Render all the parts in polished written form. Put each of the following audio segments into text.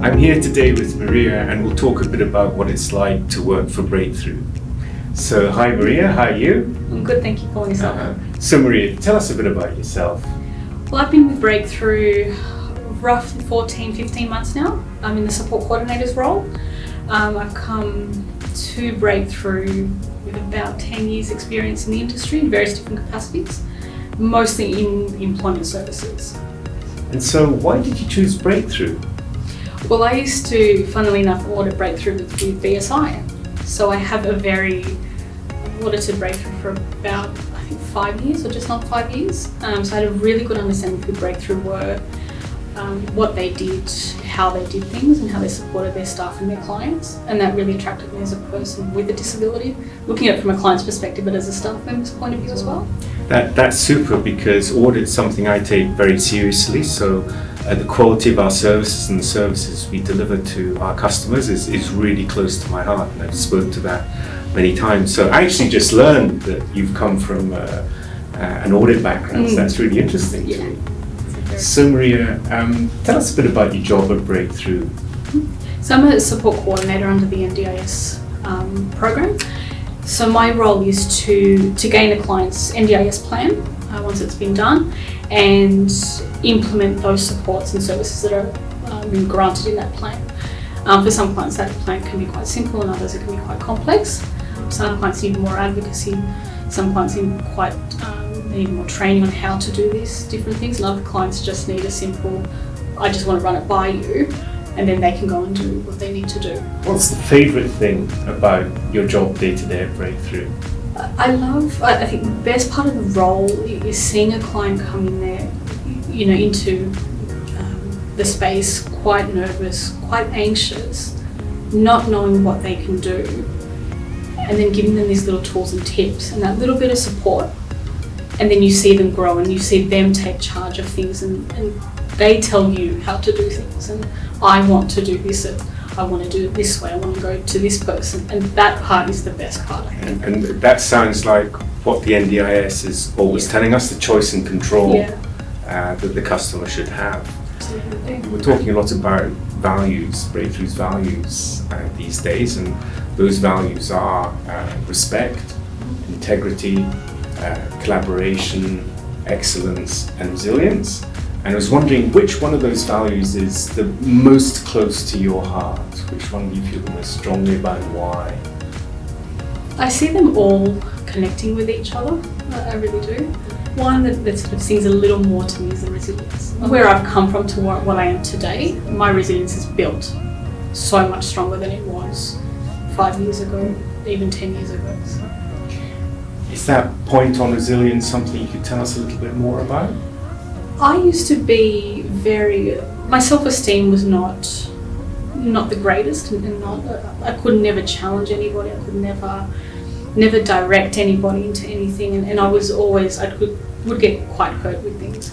I'm here today with Maria and we'll talk a bit about what it's like to work for Breakthru. So, hi Maria, how are you? I'm good, thank you. Calling yourself. So Maria, tell us a bit about yourself. Well, I've been with Breakthru roughly 15 months now. I'm in the support coordinator's role. I've come to Breakthru with about 10 years experience in the industry in various different capacities, mostly in employment services. And so why did you choose Breakthru? Well, I used to, funnily enough, audit Breakthru with BSI. So I have I've audited Breakthru for about, I think, 5 years or just not 5 years. So I had a really good understanding of who Breakthru were, what they did, how they did things and how they supported their staff and their clients. And that really attracted me as a person with a disability, looking at it from a client's perspective but as a staff member's point of view as well. That's super, because audit is something I take very seriously. So the quality of our services and the services we deliver to our customers is really close to my heart, and I've spoken to that many times. So I actually just learned that you've come from an audit background, so that's really interesting to me. So Maria, tell us a bit about your job at Breakthru. So I'm a support coordinator under the NDIS program. So my role is to gain a client's NDIS plan once it's been done and implement those supports and services that are been granted in that plan. For some clients that plan can be quite simple and others it can be quite complex. Some clients need more advocacy, some clients need more training on how to do these different things, and other clients just need a simple, I just want to run it by you, and then they can go and do what they need to do. What's the favourite thing about your job day to day at Breakthru? I think the best part of the role is seeing a client come in there, into the space quite nervous, quite anxious, not knowing what they can do, and then giving them these little tools and tips and that little bit of support, and then you see them grow and you see them take charge of things and they tell you how to do things, and I want to do this, I want to do it this way, I want to go to this person, and that part is the best part, I think. And that sounds like what the NDIS is always telling us, the choice and control that the customer should have. Absolutely. We're talking a lot about values, Breakthru's values these days, and those values are respect, integrity, collaboration, excellence and resilience. And I was wondering which one of those values is the most close to your heart? Which one do you feel the most strongly about and why? I see them all connecting with each other, I really do. One that sort of sings a little more to me is the resilience. Where I've come from to what I am today, my resilience is built so much stronger than it was 5 years ago, even 10 years ago. So. Is that point on resilience something you could tell us a little bit more about? I used to be my self-esteem was not the greatest, and I could never challenge anybody, I could never direct anybody into anything, and I was always, would get quite hurt with things.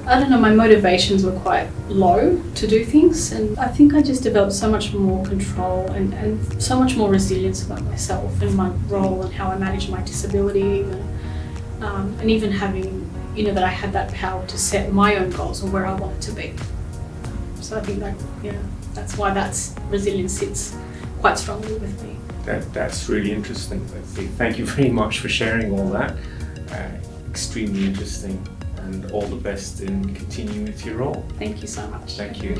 I don't know, my motivations were quite low to do things, and I think I just developed so much more control and so much more resilience about myself and my role and how I manage my disability, and even having, that I had that power to set my own goals and where I wanted to be. So I think that's why resilience sits quite strongly with me. That's really interesting. Thank you very much for sharing all that. Extremely interesting, and all the best in continuing with your role. Thank you so much. Thank you.